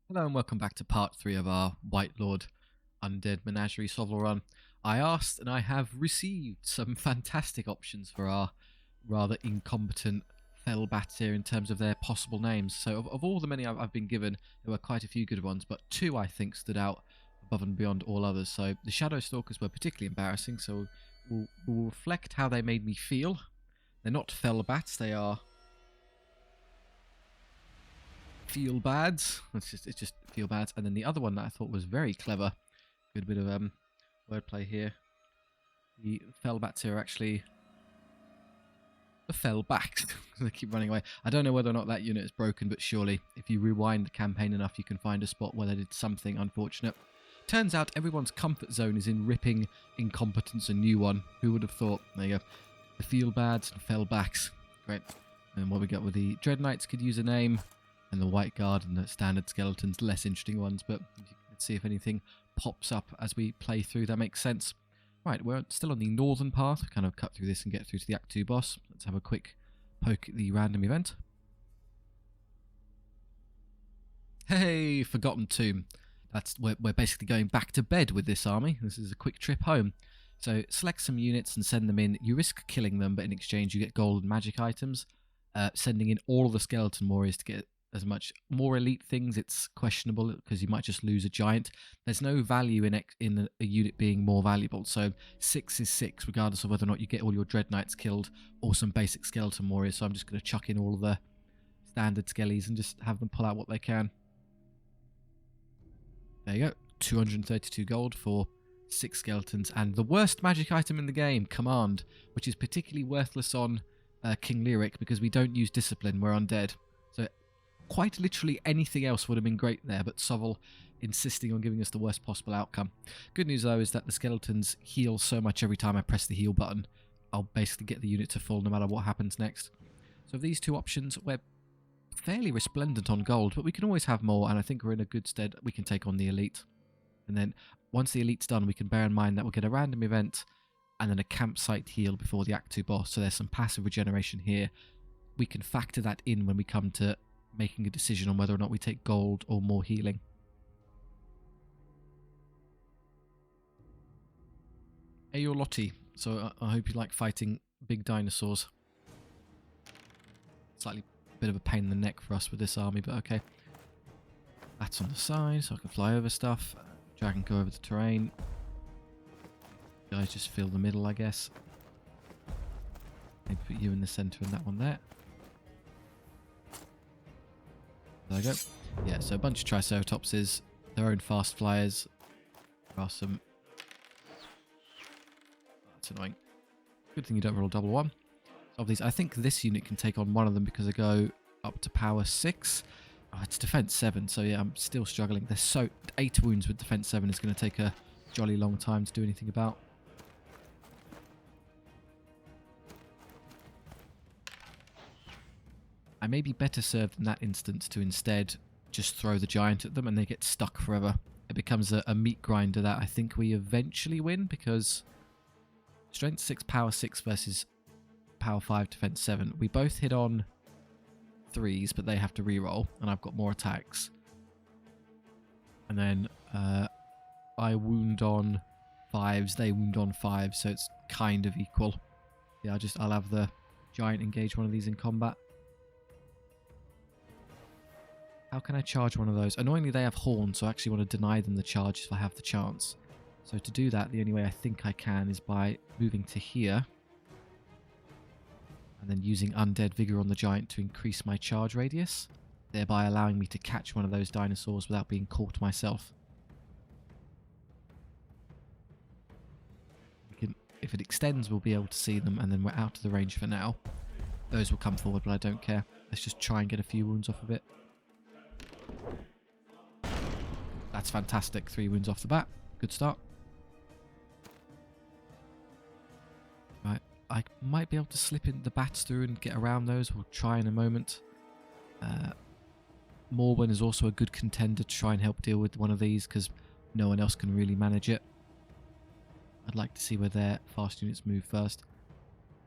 Hello and welcome back to part 3 of our Wight Lord Undead Menagerie SOVL run. I asked and I have received some fantastic options for our rather incompetent fell bats here in terms of their possible names. So of all the many I've been given, there were quite a few good ones, but 2 I think stood out above and beyond all others. So the Shadow Stalkers were particularly embarrassing, so we'll reflect how they made me feel. They're not fell bats, they are feel bads. It's just feel bads. And then the other one that I thought was very clever, good bit of wordplay here. The fell bats here are actually the fell backs. They keep running away. I don't know whether or not that unit is broken, but surely if you rewind the campaign enough, you can find a spot where they did something unfortunate. Turns out everyone's comfort zone is in ripping incompetence a new one. Who would have thought? There you go. The feel bads and fell backs. Great. And what we got with the Dread Knights could use a name. And the White Guard and the standard skeletons, less interesting ones, but let's see if anything pops up as we play through. That makes sense. Right, we're still on the northern path. Kind of cut through this and get through to the Act 2 boss. Let's have a quick poke at the random event. Hey, Forgotten Tomb. We're basically going back to bed with this army. This is a quick trip home. So select some units and send them in. You risk killing them, but in exchange you get gold and magic items. Sending in all of the skeleton warriors to get as much more elite things, it's questionable because you might just lose a giant. There's no value in a unit being more valuable, so 6 is 6 regardless of whether or not you get all your Dread Knights killed or some basic skeleton warriors. So I'm just going to chuck in all of the standard skellies and just have them pull out what they can. There you go, 232 gold for 6 skeletons, and the worst magic item in the game, Command, which is particularly worthless on King Lyric because we don't use Discipline, we're undead. So quite literally anything else would have been great there, but SOVL insisting on giving us the worst possible outcome. Good news though is that the skeletons heal so much every time I press the heal button, I'll basically get the unit to full no matter what happens next. So of these two options, we're fairly resplendent on gold, but we can always have more, and I think we're in a good stead. We can take on the elite. And then once the elite's done, we can bear in mind that we'll get a random event and then a campsite heal before the Act 2 boss, so there's some passive regeneration here. We can factor that in when we come to making a decision on whether or not we take gold or more healing. Hey, you're Lottie, so I hope you like fighting big dinosaurs. Slightly bit of a pain in the neck for us with this army, but okay. That's on the side, so I can fly over stuff. Dragon go over the terrain. Guys just fill the middle, I guess. Maybe put you in the centre and that one there. There we go. Yeah, so a bunch of Triceratopses, their own fast flyers. There are some... That's annoying. Good thing you don't roll double one. Of these, I think this unit can take on one of them because they go up to power 6. Oh, it's defense 7, so yeah, I'm still struggling. There's so 8 wounds with defense 7 is going to take a jolly long time to do anything about. I may be better served in that instance to instead just throw the giant at them and they get stuck forever. It becomes a meat grinder that I think we eventually win because strength 6, power 6 versus power 5, defense 7. We both hit on 3s, but they have to reroll, and I've got more attacks. And then I wound on 5s, they wound on 5s, so it's kind of equal. Yeah, I'll have the giant engage one of these in combat. How can I charge one of those? Annoyingly, they have horns, so I actually want to deny them the charge if I have the chance. So to do that, the only way I think I can is by moving to here. And then using Undead Vigor on the giant to increase my charge radius, thereby allowing me to catch one of those dinosaurs without being caught myself. If it extends, we'll be able to see them, and then we're out of the range for now. Those will come forward, but I don't care. Let's just try and get a few wounds off of it. That's fantastic. 3 wounds off the bat. Good start. Right. I might be able to slip in the bats through and get around those. We'll try in a moment. Morwen is also a good contender to try and help deal with one of these because no one else can really manage it. I'd like to see where their fast units move first.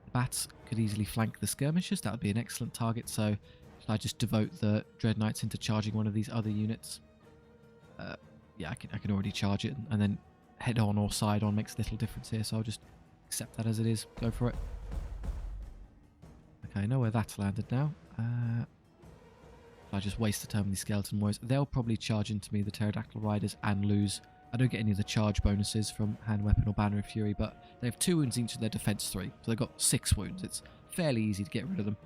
The bats could easily flank the skirmishers. That would be an excellent target. So should I just devote the Dread Knights into charging one of these other units? Yeah, I can already charge it, and then head on or side on makes little difference here, so I'll just accept that as it is. Go for it. Okay, I know where that's landed now. I just waste the turn with these skeleton warriors. They'll probably charge into me, the pterodactyl riders, and lose. I don't get any of the charge bonuses from hand weapon or banner of fury, but they have 2 wounds each of their defense 3, so they've got 6 wounds. It's fairly easy to get rid of them.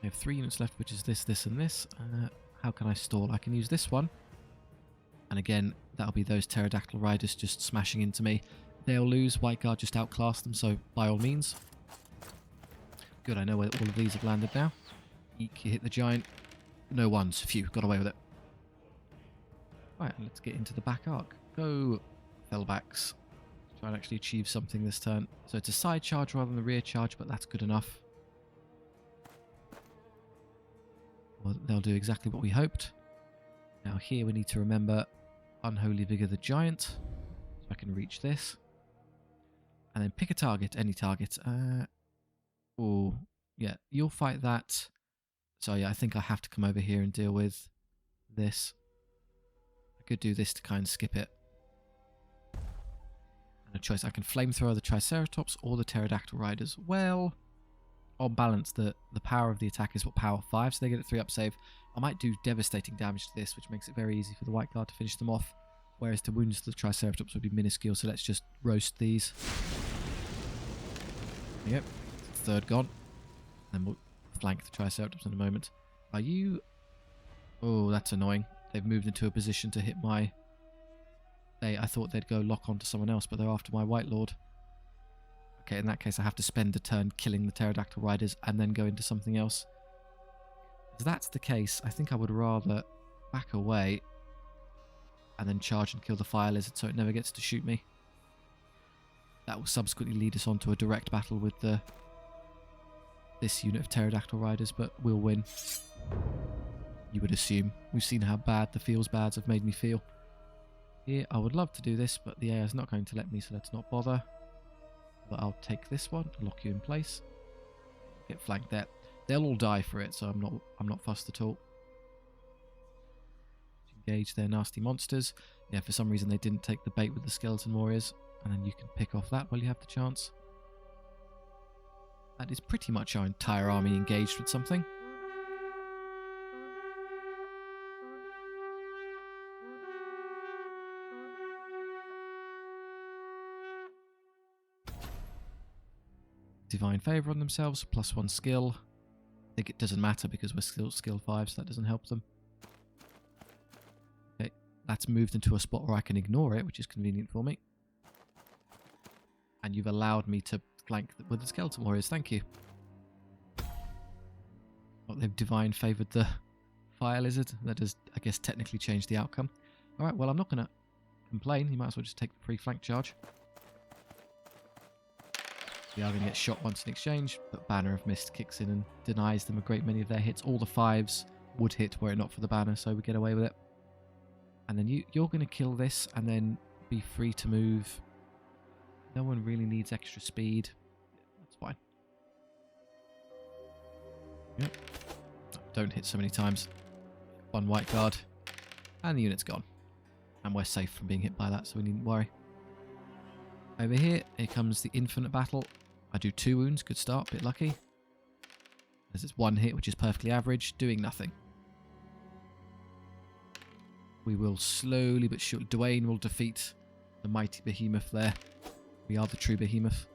I have 3 units left, which is this, this, and this. How can I stall? I can use this one. And again, that'll be those pterodactyl riders just smashing into me. They'll lose. White Guard just outclassed them, so by all means. Good, I know where all of these have landed now. Eek, you hit the giant. No ones. Phew, got away with it. Right, let's get into the back arc. Go, Fellbacks. Try and actually achieve something this turn. So it's a side charge rather than the rear charge, but that's good enough. Well, they'll do exactly what we hoped. Now here we need to remember Unholy Vigor the Giant. So I can reach this. And then pick a target, any target. Oh, yeah, you'll fight that. So yeah, I think I have to come over here and deal with this. I could do this to kind of skip it. And a choice, I can flamethrower the Triceratops or the Pterodactyl Riders. Well, on balance, the power of the attack is what, power 5, so they get a 3-up save. I might do devastating damage to this, which makes it very easy for the White Guard to finish them off. Whereas the wounds to the Triceratops would be minuscule, so let's just roast these. Yep, 3rd gone. Then we'll flank the Triceratops in a moment. Are you... Oh, that's annoying. They've moved into a position to hit my... I thought they'd go lock onto someone else, but they're after my Wight Lord. Okay, in that case I have to spend a turn killing the Pterodactyl Riders and then go into something else. If that's the case, I think I would rather back away and then charge and kill the Fire Lizard so it never gets to shoot me. That will subsequently lead us on to a direct battle with this unit of Pterodactyl Riders, but we'll win. You would assume. We've seen how bad the feels bads have made me feel. Here, I would love to do this, but the AI is not going to let me, so let's not bother. But I'll take this one, lock you in place. Get flanked there. They'll all die for it, so I'm not fussed at all. Engage their nasty monsters. Yeah, for some reason they didn't take the bait with the skeleton warriors, and then you can pick off that while you have the chance. That is pretty much our entire army engaged with something. Divine Favour on themselves, +1 skill. I think it doesn't matter because we're still skill 5, so that doesn't help them. Okay, that's moved into a spot where I can ignore it, which is convenient for me. And you've allowed me to flank with the Skeleton Warriors, thank you. Well, they've Divine Favoured the Fire Lizard. That does, I guess, technically change the outcome. Alright, well, I'm not going to complain. You might as well just take the free flank charge. We are going to get shot once in exchange, but Banner of Mist kicks in and denies them a great many of their hits. All the 5s would hit were it not for the banner, so we get away with it. And then you're going to kill this and then be free to move. No one really needs extra speed. That's fine. Yep. Don't hit so many times. 1 White Guard. And the unit's gone. And we're safe from being hit by that, so we needn't worry. Over here comes the Infinite Battle. I do 2 wounds, good start, bit lucky. As it's 1 hit, which is perfectly average, doing nothing. We will slowly but surely... Dwayne will defeat the mighty behemoth there. We are the true behemoth.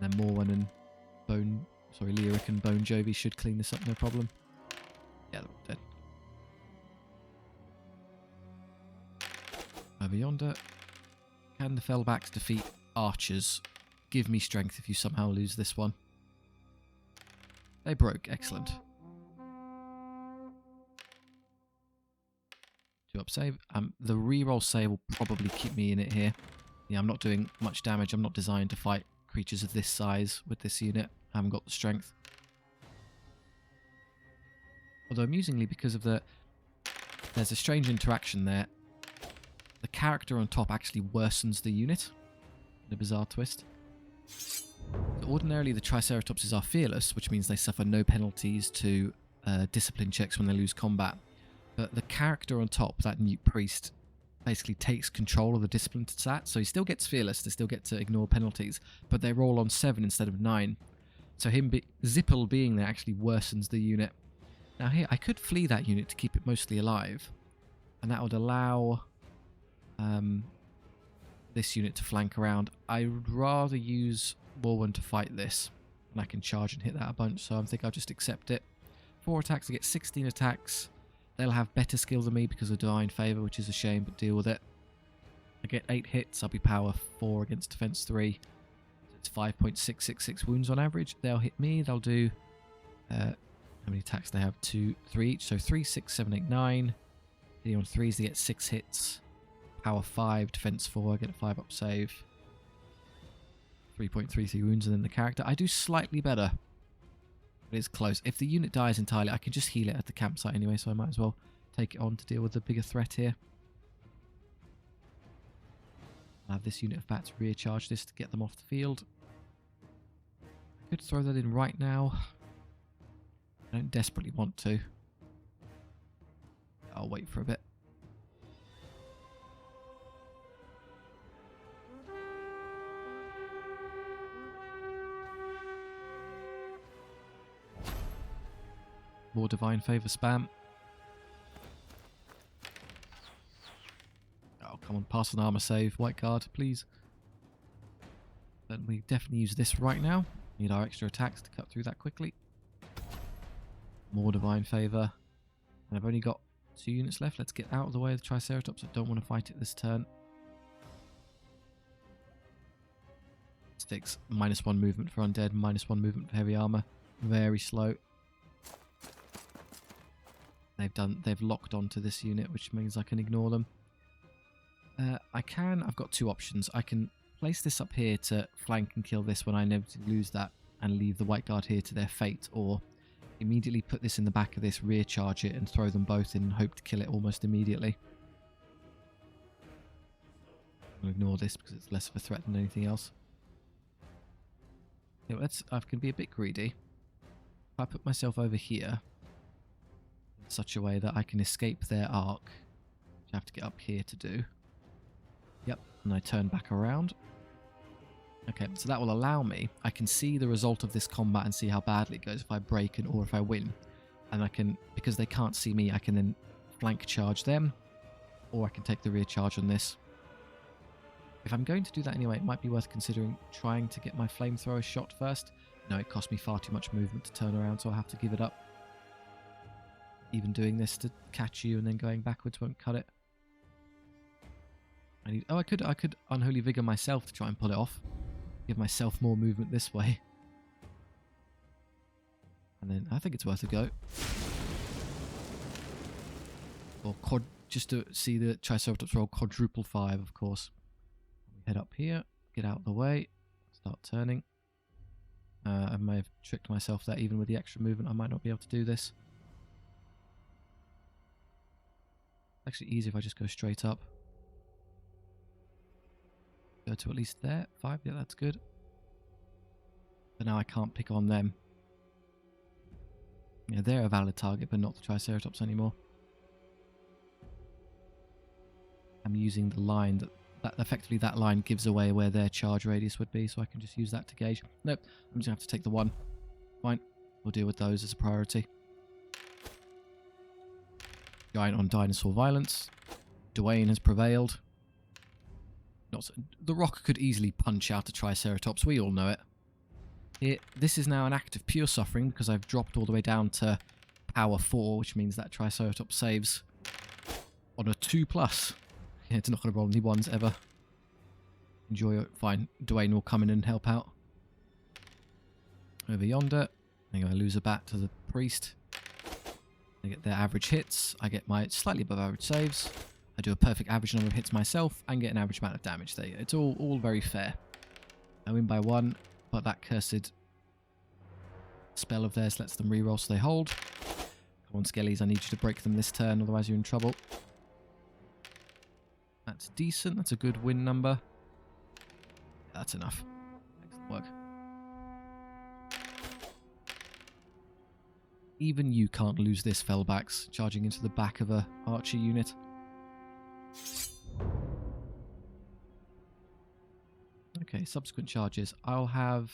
And then Morwen and Lyric and Bone Jovi should clean this up, no problem. Yeah, they're all dead. Over yonder. Can the Fellbacks defeat archers? Give me strength if you somehow lose this one. They broke. Excellent. 2-up save. The reroll save will probably keep me in it here. Yeah, I'm not doing much damage. I'm not designed to fight creatures of this size with this unit. I haven't got the strength. Although amusingly, because of there's a strange interaction there. The character on top actually worsens the unit. In a bizarre twist. Ordinarily, the Triceratopses are fearless, which means they suffer no penalties to discipline checks when they lose combat. But the character on top, that Newt Priest, basically takes control of the discipline stat, so he still gets fearless, they still get to ignore penalties, but they roll on 7 instead of 9. So Zippel being there actually worsens the unit. Now here, I could flee that unit to keep it mostly alive, and that would allow this unit to flank around. I would rather use Warwen to fight this, and I can charge and hit that a bunch, so I think I'll just accept it. 4 attacks, I get 16 attacks. They'll have better skill than me because of Divine Favour, which is a shame, but deal with it. I get 8 hits, I'll be power 4 against defense 3. It's 5.666 wounds on average. They'll hit me, they'll do... how many attacks they have? 2, 3 each, so 3, 6, 7, 8, 9. On 3s they get 6 hits. Power 5, defense 4, I get a 5 up save. 3.33 wounds, and then the character. I do slightly better. But it's close. If the unit dies entirely, I can just heal it at the campsite anyway, so I might as well take it on to deal with the bigger threat here. I'll have this unit of bats recharge this to get them off the field. I could throw that in right now. I don't desperately want to. I'll wait for a bit. More Divine Favour spam. Oh, come on, pass an armor save. White guard, please. Then we definitely use this right now. Need our extra attacks to cut through that quickly. More Divine Favour. And I've only got 2 units left. Let's get out of the way of the Triceratops. I don't want to fight it this turn. Sticks -1 movement for Undead, -1 movement for Heavy Armour. Very slow. They've locked onto this unit, which means I can ignore them. I've got 2 options. I can place this up here to flank and kill this when I inevitably lose that, and leave the White Guard here to their fate, or immediately put this in the back of this, rear charge it, and throw them both in and hope to kill it almost immediately. I'll ignore this because it's less of a threat than anything else. Yeah, I can be a bit greedy. If I put myself over here in such a way that I can escape their arc, which I have to get up here to do. Yep, and I turn back around. Okay, so that will allow me, I can see the result of this combat and see how badly it goes if I break or if I win. And I can, because they can't see me, I can then flank charge them, or I can take the rear charge on this. If I'm going to do that anyway, it might be worth considering trying to get my flamethrower shot first. No, it cost me far too much movement to turn around, so I'll have to give it up. Even doing this to catch you and then going backwards won't cut it. I could Unholy Vigor myself to try and pull it off. Give myself more movement this way. And then I think it's worth a go. Or just to see the Triceratops roll quadruple 5, of course. Head up here, get out of the way, start turning. I may have tricked myself there. Even with the extra movement, I might not be able to do this. It's actually easier if I just go straight up. Go to at least there. 5, yeah, that's good. But now I can't pick on them. Yeah, they're a valid target, but not the Triceratops anymore. I'm using the line that effectively that line gives away where their charge radius would be, so I can just use that to gauge. Nope, I'm just going to have to take the 1. Fine, we'll deal with those as a priority. Giant on Dinosaur Violence. Dwayne has prevailed. The Rock could easily punch out a Triceratops, we all know it. This is now an act of pure suffering because I've dropped all the way down to power 4, which means that Triceratops saves on a 2+. Yeah, it's not going to roll any 1s ever. Enjoy it. Fine. Dwayne will come in and help out. Over yonder. I lose a bat to the priest. I get their average hits. I get my slightly above average saves. I do a perfect average number of hits myself and get an average amount of damage. There you go. It's all very fair. I win by 1, but that cursed spell of theirs lets them reroll, so they hold. Come on, Skellies. I need you to break them this turn, otherwise you're in trouble. That's decent. That's a good win number. That's enough. Excellent work. Even you can't lose this, Fellbacks, charging into the back of a archer unit. Okay, subsequent charges. I'll have...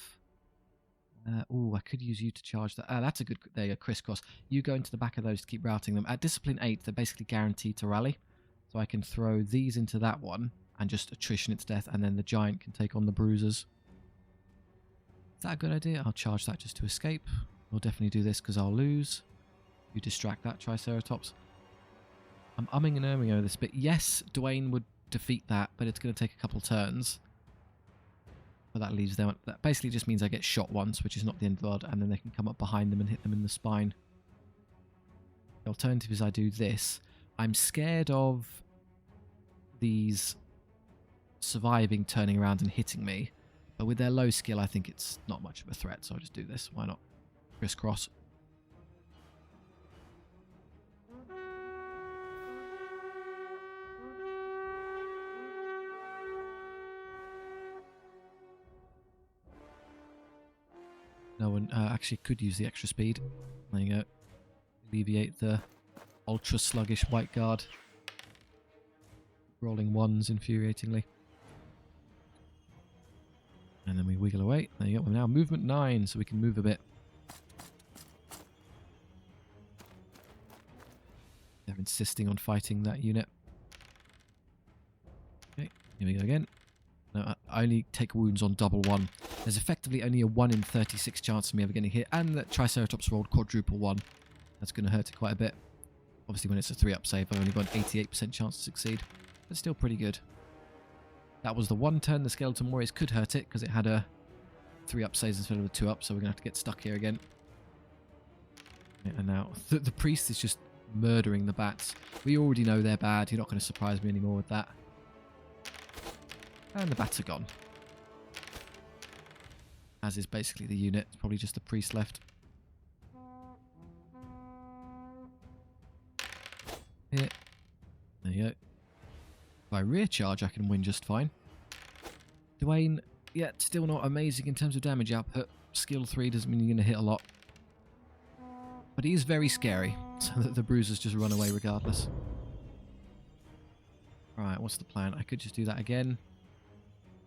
oh, I could use you to charge that. That's a good... There you go, crisscross. You go into the back of those to keep routing them. At Discipline 8, they're basically guaranteed to rally. So I can throw these into that one and just attrition its death, and then the giant can take on the bruisers. Is that a good idea? I'll charge that just to escape. We'll definitely do this because I'll lose. You distract that Triceratops. I'm umming and erming over this bit. Yes, Dwayne would defeat that, but it's going to take a couple turns. But that leaves them... That basically just means I get shot once, which is not the end of the world, and then they can come up behind them and hit them in the spine. The alternative is I do this. I'm scared of these surviving, turning around and hitting me. But with their low skill, I think it's not much of a threat, so I'll just do this. Why not? Crisscross. No one actually could use the extra speed. There you go. Alleviate the ultra sluggish White Guard. Rolling ones infuriatingly. And then we wiggle away. There you go. We're now movement 9, so we can move a bit. They're insisting on fighting that unit. Okay, here we go again. No, I only take wounds on double 1. There's effectively only a 1 in 36 chance of me ever getting hit, and that Triceratops rolled quadruple 1. That's going to hurt it quite a bit. Obviously, when it's a 3-up save, I've only got an 88% chance to succeed. But still pretty good. That was the one turn the Skeleton Warriors could hurt it, because it had a 3-up save instead of a 2-up, so we're going to have to get stuck here again. Yeah, and now, the priest is just murdering the bats. We already know they're bad. You're not going to surprise me anymore with that. And the bats are gone. As is basically the unit. It's probably just the priest left. Here. There you go. If I rear charge, I can win just fine. Dwayne, yeah, still not amazing in terms of damage output. Skill 3 doesn't mean you're going to hit a lot. But he is very scary, so that the bruisers just run away regardless. Alright, what's the plan? I could just do that again.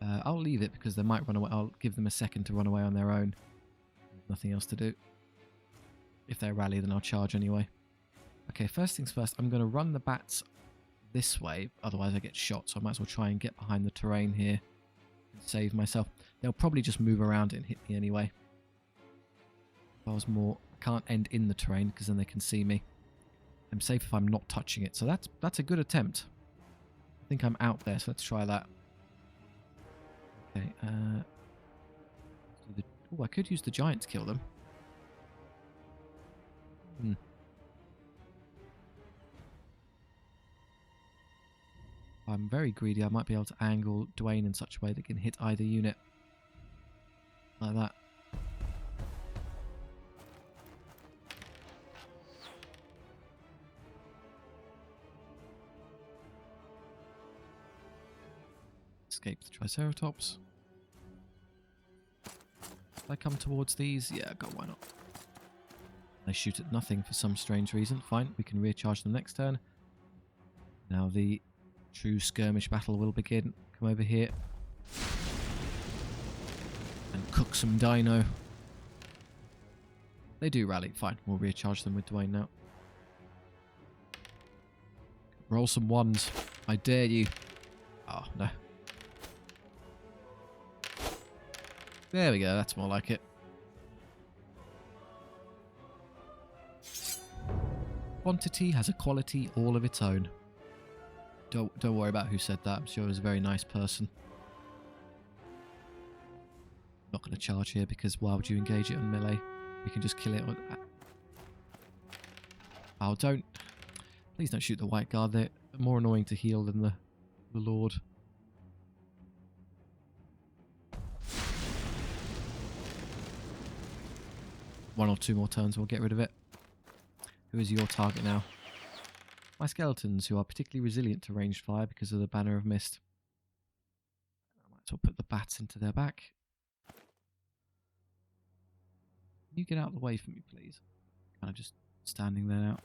I'll leave it because they might run away. I'll give them a second to run away on their own. Nothing else to do. If they rally, then I'll charge anyway. Okay, first things first, I'm going to run the bats this way. Otherwise I get shot, so I might as well try and get behind the terrain here and save myself. They'll probably just move around it and hit me anyway. If I was more... I can't end in the terrain because then they can see me. I'm safe if I'm not touching it, so that's a good attempt. I think I'm out there, so let's try that. Okay, oh, I could use the giant to kill them. If I'm very greedy, I might be able to angle Dwayne in such a way that can hit either unit. Like that. Escape the Triceratops. If I come towards these, yeah, go, why not? They shoot at nothing for some strange reason. Fine, we can recharge them next turn. Now the true skirmish battle will begin. Come over here. And cook some dino. They do rally. Fine, we'll recharge them with Dwayne now. Roll some ones. I dare you. Oh, no. There we go, that's more like it. Quantity has a quality all of its own. Don't worry about who said that. I'm sure he was a very nice person. Not going to charge here because why would you engage it on melee? We can just kill it on... Oh, don't... Please don't shoot the White Guard. They're more annoying to heal than the Lord. One or two more turns, we'll get rid of it. Who is your target now? My skeletons, who are particularly resilient to ranged fire because of the Banner of Mist. I might as well put the bats into their back. Can you get out of the way for me, please? Kind of just standing there now.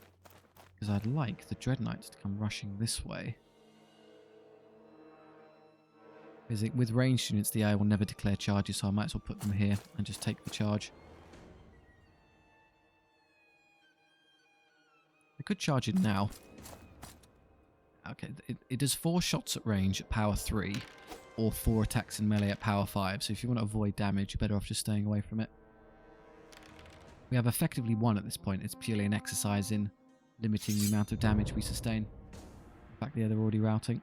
Because I'd like the Dread Knights to come rushing this way. Because with ranged units, the AI will never declare charges, so I might as well put them here and just take the charge. I could charge it now. Okay, it does 4 shots at range at power 3, or 4 attacks in melee at power 5, so if you want to avoid damage, you're better off just staying away from it. We have effectively 1 at this point. It's purely an exercise in limiting the amount of damage we sustain. In fact, yeah, they're already routing.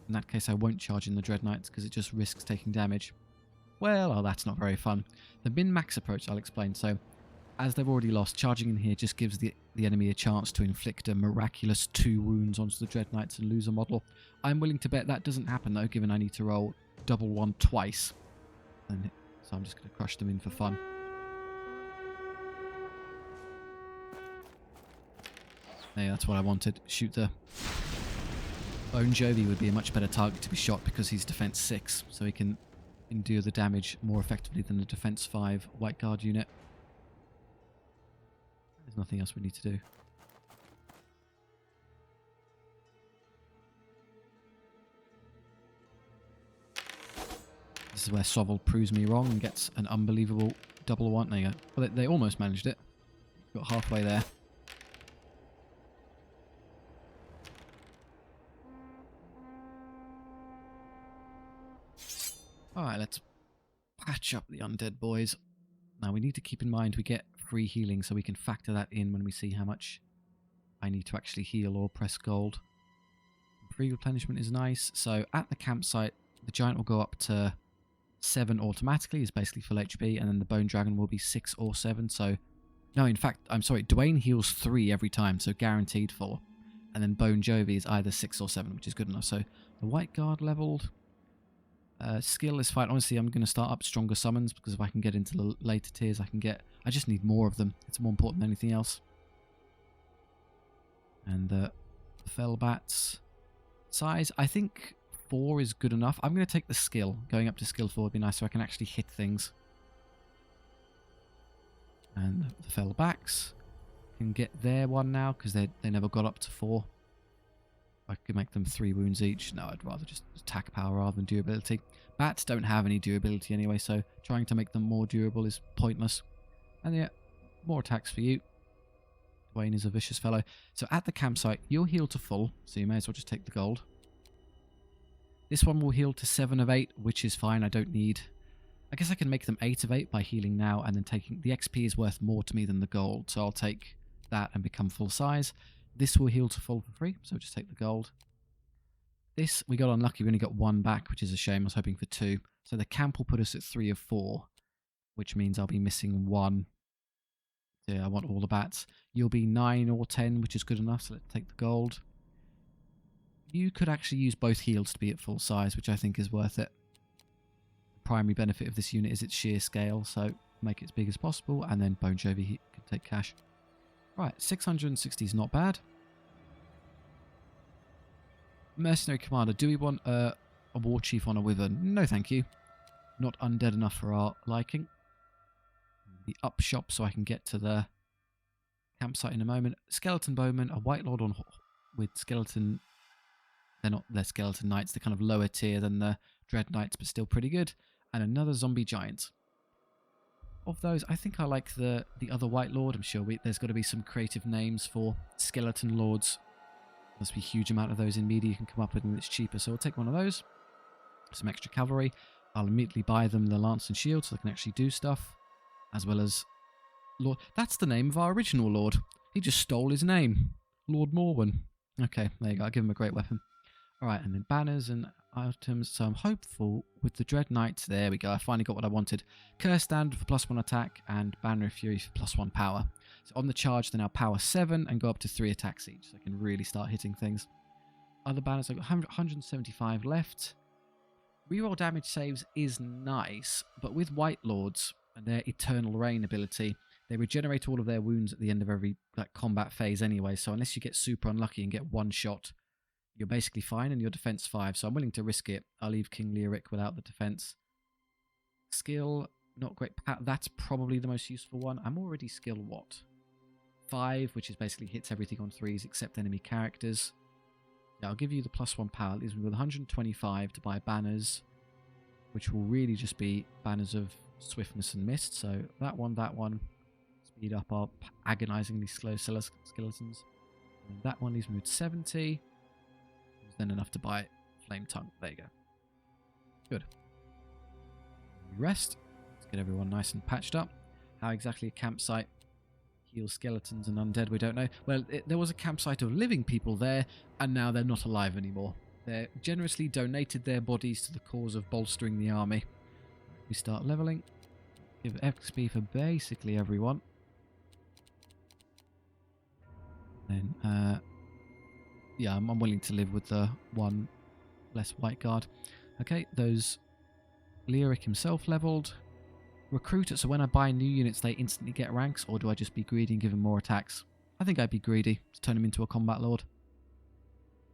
In that case, I won't charge in the Dread Knights because it just risks taking damage. Well, oh, that's not very fun. The min-max approach I'll explain. So, as they've already lost, charging in here just gives the enemy a chance to inflict a miraculous 2 wounds onto the Dread Knights and lose a model. I'm willing to bet that doesn't happen though, given I need to roll double 1 twice. And so I'm just going to crush them in for fun. Yeah, that's what I wanted. Shoot the... Bone Jovi would be a much better target to be shot because he's defense 6, so he can endure the damage more effectively than the defense 5 White Guard unit. There's nothing else we need to do. This is where SOVL proves me wrong and gets an unbelievable double 1. There you go. Well, they almost managed it. Got halfway there. Alright, let's patch up the undead boys. Now we need to keep in mind we get free healing, so we can factor that in when we see how much I need to actually heal or press gold. Free replenishment is nice. So at the campsite, the giant will go up to 7 automatically, is basically full HP, and then the bone dragon will be 6 or 7. So, no, in fact, I'm sorry, Dwayne heals 3 every time, so guaranteed full. And then Bone Jovi is either 6 or 7, which is good enough. So the White Guard leveled. Skill is fine. Honestly, I'm going to start up stronger summons because if I can get into the later tiers, I just need more of them. It's more important than anything else. And fell bats size, I think 4 is good enough. I'm going to take the skill. Going up to skill 4 would be nice so I can actually hit things. And the fell backs can get their one now because they never got up to 4. I could make them 3 wounds each. No, I'd rather just attack power rather than durability. Bats don't have any durability anyway, so trying to make them more durable is pointless. And yeah, more attacks for you. Dwayne is a vicious fellow. So at the campsite, you'll heal to full, so you may as well just take the gold. This one will heal to 7 of 8, which is fine. I don't need... I guess I can make them 8 of 8 by healing now, and then taking... The XP is worth more to me than the gold, so I'll take that and become full size. This will heal to full for free, so just take the gold. This, we got unlucky, we only got 1 back, which is a shame. I was hoping for 2. So the camp will put us at 3 of 4, which means I'll be missing 1. So yeah, I want all the bats. You'll be 9 or 10, which is good enough, so let's take the gold. You could actually use both heals to be at full size, which I think is worth it. The primary benefit of this unit is its sheer scale, so make it as big as possible, and then Bone Jovi can take cash. Right, 660 is not bad. Mercenary Commander, do we want a War Chief on a Wyvern? No, thank you. Not undead enough for our liking. The up shop so I can get to the campsite in a moment. Skeleton Bowman, a Wight Lord on with skeleton... They're skeleton knights, they're kind of lower tier than the Dread Knights, but still pretty good. And another zombie giant. Of those, I think I like the other Wight Lord. I'm sure there's got to be some creative names for skeleton lords. Must be a huge amount of those in media you can come up with, and it's cheaper. So I'll take one of those. Some extra cavalry. I'll immediately buy them the lance and shield so they can actually do stuff. As well as Lord. That's the name of our original Lord. He just stole his name. Lord Morwen. Okay, there you go. I'll give him a great weapon. Alright, and then banners and items. So I'm hopeful with the Dread Knights. There we go. I finally got what I wanted. Curse Standard for +1 attack and Banner of Fury for +1 power. So on the charge, they're now power 7 and go up to 3 attacks each. So I can really start hitting things. Other banners, I've got 175 left. Reroll damage saves is nice, but with Wight Lords and their Eternal Reign ability, they regenerate all of their wounds at the end of every combat phase anyway. So unless you get super unlucky and get one shot, you're basically fine and you're defense 5, so I'm willing to risk it. I'll leave King Lyric without the defense. Skill, not great. That's probably the most useful one. I'm already skill what? 5, which is basically hits everything on 3s except enemy characters. Yeah, I'll give you the +1 power. It leaves me with 125 to buy banners, which will really just be banners of swiftness and mist. So that one. Speed up our agonizingly slow skeletons. And that one leaves me with 70. Then enough to buy flame tongue. There you go. Good. Rest. Let's get everyone nice and patched up. How exactly a campsite heals skeletons and undead, we don't know. Well, there was a campsite of living people there, and now they're not alive anymore. They generously donated their bodies to the cause of bolstering the army. We start leveling. Give XP for basically everyone. Then, yeah, I'm willing to live with the one less white guard. Okay, those Lyric himself leveled. Recruiter, so when I buy new units, they instantly get ranks, or do I just be greedy and give them more attacks? I think I'd be greedy to turn him into a combat lord.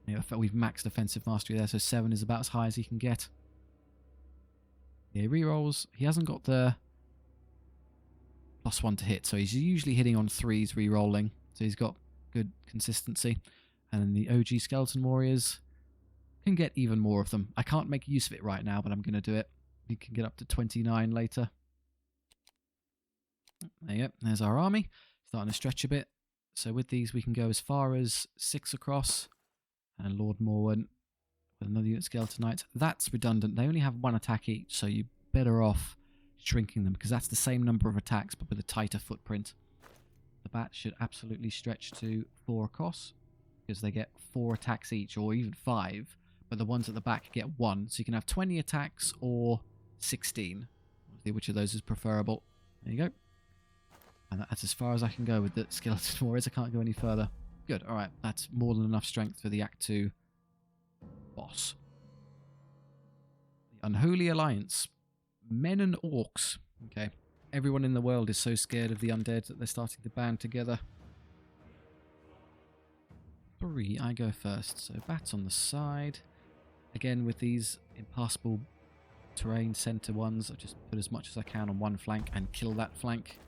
Yeah, we've maxed defensive mastery there, so 7 is about as high as he can get. Yeah, he rerolls. He hasn't got the +1 to hit, so he's usually hitting on 3s rerolling, so he's got good consistency. And then the OG skeleton warriors can get even more of them. I can't make use of it right now, but I'm going to do it. We can get up to 29 later. There you go. There's our army. Starting to stretch a bit. So with these, we can go as far as 6 across. And Lord Morwen with another unit skeleton knights. That's redundant. They only have 1 attack each, so you're better off shrinking them, because that's the same number of attacks, but with a tighter footprint. The bat should absolutely stretch to 4 across, because they get 4 attacks each, or even 5. But the ones at the back get 1. So you can have 20 attacks or 16. We'll see which of those is preferable. There you go. And that's as far as I can go with the skeleton warriors. I can't go any further. Good. Alright. That's more than enough strength for the Act 2 boss. The Unholy Alliance. Men and orcs. Okay. Everyone in the world is so scared of the undead that they're starting to band together. 3. I go first. So bats on the side. Again, with these impassable terrain center ones, I just put as much as I can on one flank and kill that flank.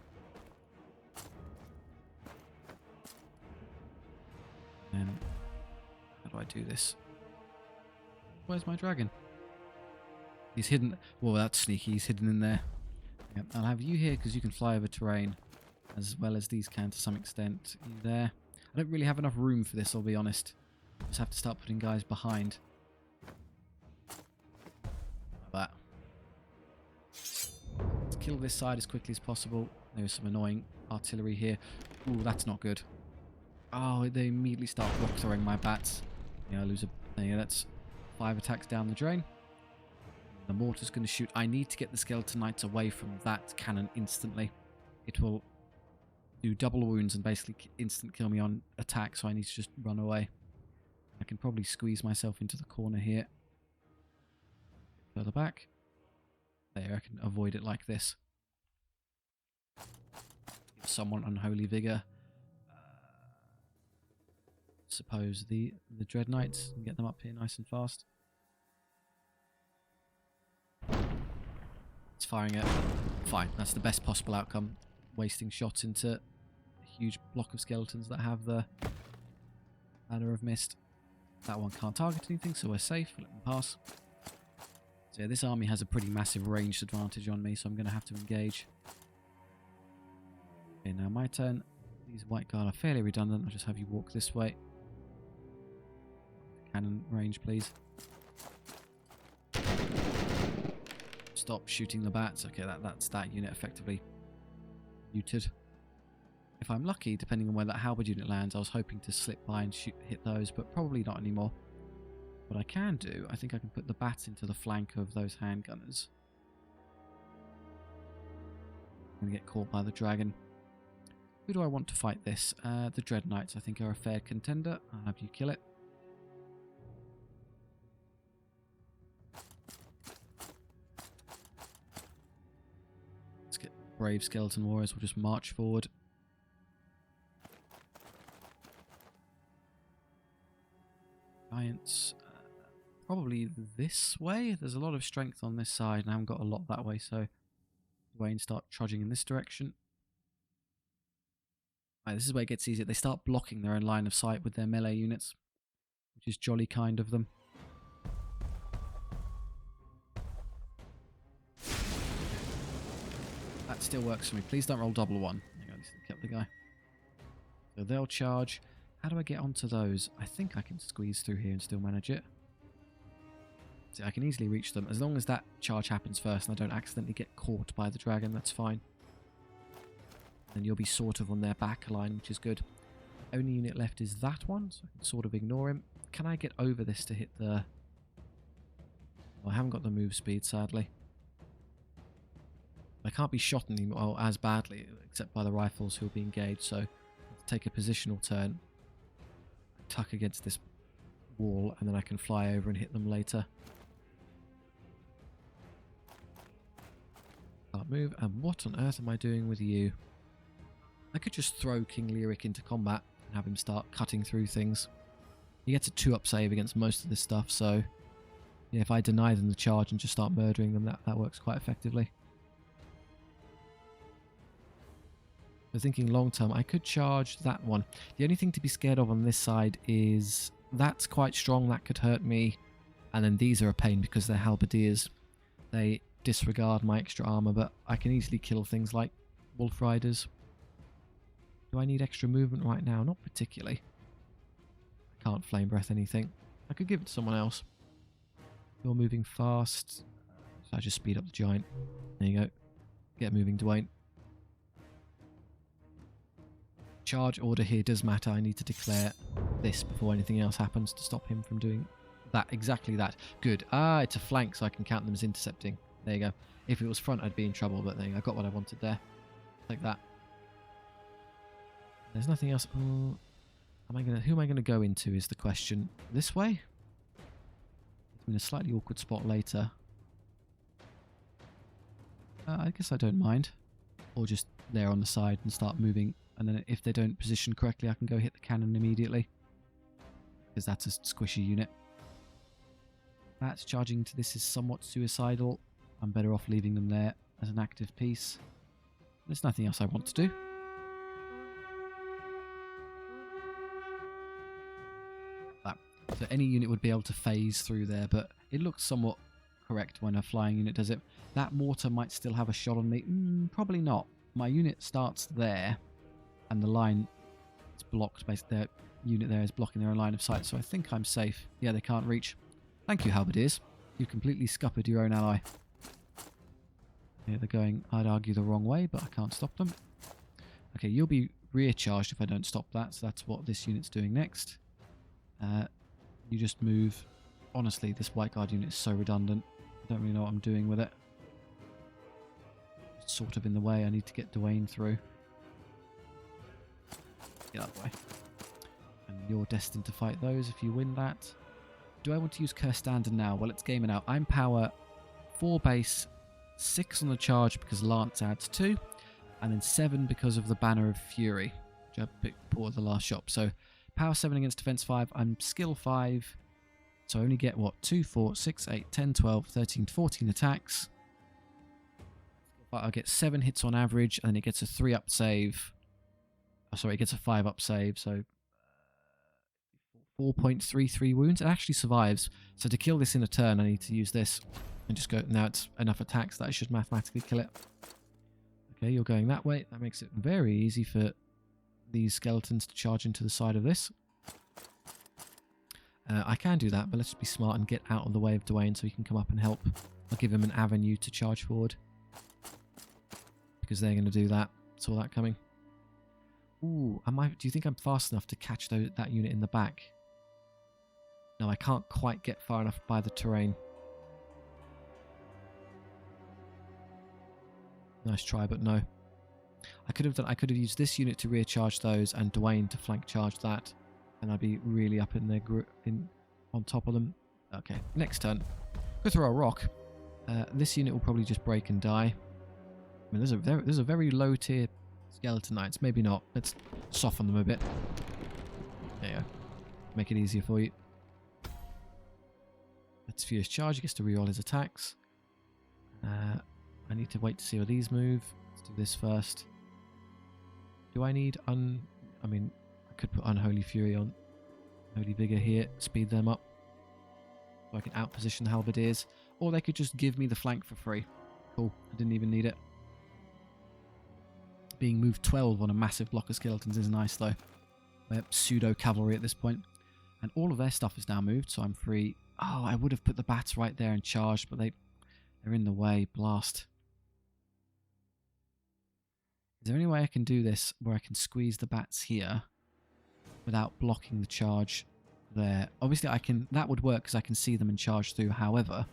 And how do I do this? Where's my dragon? He's hidden. Well, that's sneaky. He's hidden in there. Yep, I'll have you here because you can fly over terrain, as well as these can to some extent. You there? I don't really have enough room for this, I'll be honest. Just have to start putting guys behind. Like that. Let's kill this side as quickly as possible. There's some annoying artillery here. Ooh, that's not good. Oh, they immediately start rock throwing my bats. Yeah, I lose a... Yeah, that's 5 attacks down the drain. The mortar's going to shoot. I need to get the skeleton knights away from that cannon instantly. It will do double wounds and basically instant kill me on attack, so I need to just run away. I can probably squeeze myself into the corner here. Further back. There, I can avoid it like this. Give someone unholy vigor. Suppose the Dread Knights and get them up here nice and fast. It's firing it. Fine, that's the best possible outcome. Wasting shots into a huge block of skeletons that have the Ladder of Mist. That one can't target anything, so we're safe. Let them pass. So yeah, this army has a pretty massive ranged advantage on me, so I'm going to have to engage. Okay, now my turn. These white guard are fairly redundant. I'll just have you walk this way. Cannon range, please. Stop shooting the bats. Okay, that's that unit effectively muted. If I'm lucky, depending on where that halberd unit lands, I was hoping to slip by and hit those, but probably not anymore. What I can do, I think I can put the bats into the flank of those handgunners. I'm going to get caught by the dragon. Who do I want to fight this? The Dread Knights, I think, are a fair contender. I'll have you kill it. Let's get brave skeleton warriors. We'll just march forward. Giants, probably this way. There's a lot of strength on this side, and I haven't got a lot that way, so Wayne start trudging in this direction. Right, this is where it gets easier. They start blocking their own line of sight with their melee units, which is jolly kind of them. That still works for me. Please don't roll double one. There you go, at least they kept the guy. So they'll charge. How do I get onto those? I think I can squeeze through here and still manage it. See, I can easily reach them. As long as that charge happens first and I don't accidentally get caught by the dragon, that's fine. And you'll be sort of on their back line, which is good. Only unit left is that one, so I can sort of ignore him. Can I get over this to hit the... Well, I haven't got the move speed, sadly. I can't be shot anymore as badly, except by the rifles who will be engaged, so I'll take a positional turn, tuck against this wall, and then I can fly over and hit them later. Can't move, and what on earth am I doing with you? I could just throw King Lyric into combat and have him start cutting through things. He gets a 2-up save against most of this stuff, so yeah, if I deny them the charge and just start murdering them, that works quite effectively. So thinking long term, I could charge that one. The only thing to be scared of on this side is that's quite strong, that could hurt me, and then these are a pain because they're halberdiers. They disregard my extra armor, but I can easily kill things like wolf riders. Do I need extra movement right now? Not particularly. I can't flame breath anything. I could give it to someone else. You're moving fast. So I just speed up the giant. There you go. Get moving, Dwayne. Charge order here does matter. I need to declare this before anything else happens to stop him from doing that. Exactly that. Good. Ah, it's a flank, so I can count them as intercepting. There you go. If it was front, I'd be in trouble, but there you go. I got what I wanted there. Like that. There's nothing else. Who am I gonna go into is the question. This way? I'm in a slightly awkward spot later. I guess I don't mind. Or just there on the side and start moving. And then if they don't position correctly, I can go hit the cannon immediately. Because that's a squishy unit. That's charging to this is somewhat suicidal. I'm better off leaving them there as an active piece. There's nothing else I want to do. So any unit would be able to phase through there, but it looks somewhat correct when a flying unit does it. That mortar might still have a shot on me. Probably not. My unit starts there, and the line is blocked. Basically, their unit there is blocking their own line of sight, so I think I'm safe. Yeah, they can't reach. Thank you, halberdiers. You've completely scuppered your own ally. Yeah, they're going, I'd argue, the wrong way, but I can't stop them. Okay, you'll be rear charged if I don't stop that, so that's what this unit's doing next. You just move. Honestly, this White Guard unit is so redundant. I don't really know what I'm doing with it. It's sort of in the way. I need to get Dwayne through. Get out of the way. And you're destined to fight those if you win that. Do I want to use Curse Standard now? Well, it's gaming out. I'm power 4 base, 6 on the charge because Lance adds 2, and then 7 because of the Banner of Fury, which I picked for the last shop. So power 7 against defense 5. I'm skill 5. So I only get, what, 2, 4, 6, 8, 10, 12, 13, 14 attacks. But I'll get 7 hits on average, and then it gets a 3-up save. Oh, sorry, it gets a 5-up save, so 4.33 wounds. It actually survives. So to kill this in a turn, I need to use this. And just go, now it's enough attacks that I should mathematically kill it. Okay, you're going that way. That makes it very easy for these skeletons to charge into the side of this. I can do that, but let's be smart and get out of the way of Dwayne so he can come up and help. I'll give him an avenue to charge forward. Because they're going to do that. Saw that coming. Ooh, do you think I'm fast enough to catch that unit in the back? No, I can't quite get far enough by the terrain. Nice try, but no. I could have used this unit to rear charge those and Dwayne to flank charge that. And I'd be really up in their on top of them. Okay, next turn. Go throw a rock. This unit will probably just break and die. I mean, there's a very low tier skeleton knights. Maybe not. Let's soften them a bit. There you go. Make it easier for you. Let's fierce charge. He gets to reroll his attacks. I need to wait to see how these move. Let's do this first. Do I need I mean, I could put Unholy Fury on. Holy Vigor here, speed them up. So I can outposition the Halberdiers. Or they could just give me the flank for free. Cool, I didn't even need it. Being moved 12 on a massive block of skeletons is nice though. They're pseudo-cavalry at this point. And all of their stuff is now moved, so I'm free. Oh, I would have put the bats right there and charged, but they're in the way. Blast. Is there any way I can do this where I can squeeze the bats here without blocking the charge there? Obviously, that would work because I can see them and charge through. However,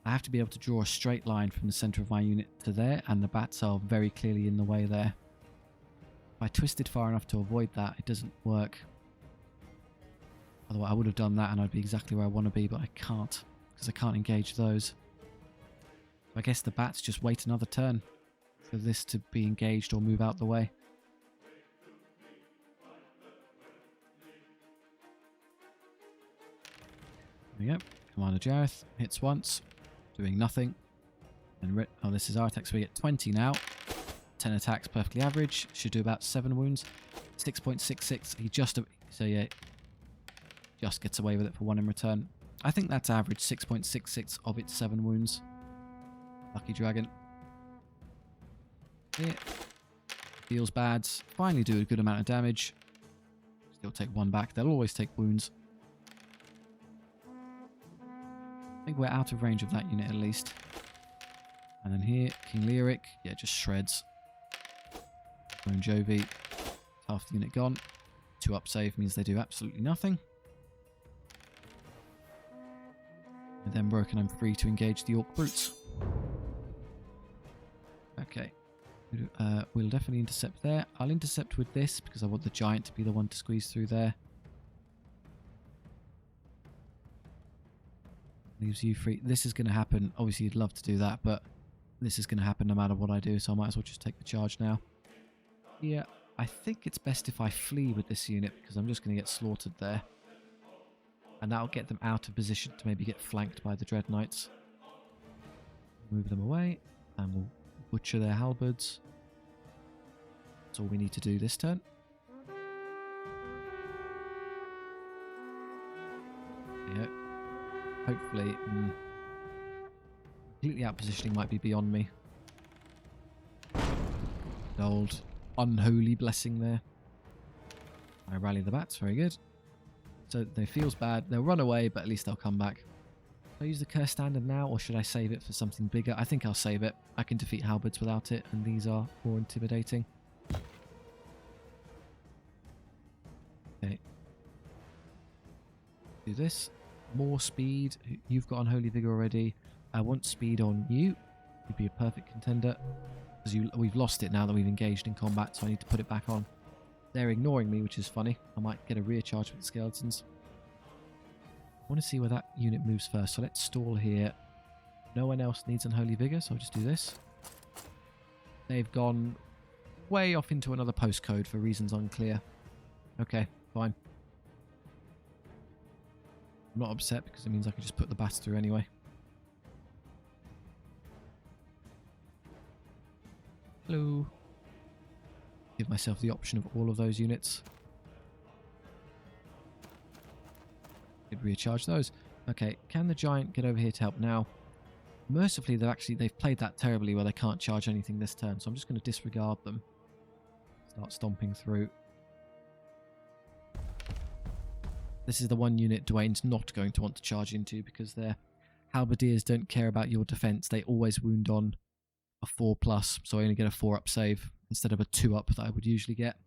I have to be able to draw a straight line from the center of my unit to there, and the bats are very clearly in the way there. If I twisted far enough to avoid that, it doesn't work. Otherwise, I would have done that and I'd be exactly where I want to be, but I can't because I can't engage those. I guess the bats just wait another turn for this to be engaged or move out the way. There we go. Commander Jareth hits once, doing nothing. And oh, this is our attack, so we get 20 now. 10 attacks, perfectly average. Should do about 7 wounds. 6.66. He just... So yeah, just gets away with it for 1 in return. I think that's average. 6.66 of its 7 wounds. Lucky dragon. Yeah. Feels bad. Finally do a good amount of damage. Still take 1 back. They'll always take wounds. I think we're out of range of that unit at least. And then here, King Lyric. Yeah, just shreds. Bon Jovi. Half the unit gone. 2 up save means they do absolutely nothing. With them broken, I'm free to engage the Orc Brutes. Okay. We'll definitely intercept there. I'll intercept with this because I want the giant to be the one to squeeze through there. Leaves you free. This is going to happen. Obviously, you'd love to do that, but this is going to happen no matter what I do, so I might as well just take the charge now. Yeah, I think it's best if I flee with this unit because I'm just going to get slaughtered there. And that'll get them out of position to maybe get flanked by the Dread Knights. Move them away, and we'll butcher their halberds. That's all we need to do this turn. Yeah. Hopefully, completely out positioning might be beyond me. Old unholy blessing there. I rally the bats, very good. So they feels bad. They'll run away, but at least they'll come back. Should I use the curse standard now, or should I save it for something bigger? I think I'll save it. I can defeat halberds without it, and these are more intimidating. Okay. Do this. More speed. You've got Unholy Vigor already. I want speed on you. You'd be a perfect contender. Because we've lost it now that we've engaged in combat, so I need to put it back on. They're ignoring me, which is funny. I might get a rear charge with the skeletons. I want to see where that unit moves first, so let's stall here. No one else needs Unholy Vigor, so I'll just do this. They've gone way off into another postcode for reasons unclear. Okay, fine. I'm not upset because it means I can just put the bats through anyway. Hello. Give myself the option of all of those units. Could recharge those. Okay, can the giant get over here to help now? Mercifully, they've played that terribly where they can't charge anything this turn, so I'm just going to disregard them. Start stomping through. This is the one unit Dwayne's not going to want to charge into because their halberdiers don't care about your defense. They always wound on a 4+, so I only get a 4-up save instead of a 2-up that I would usually get.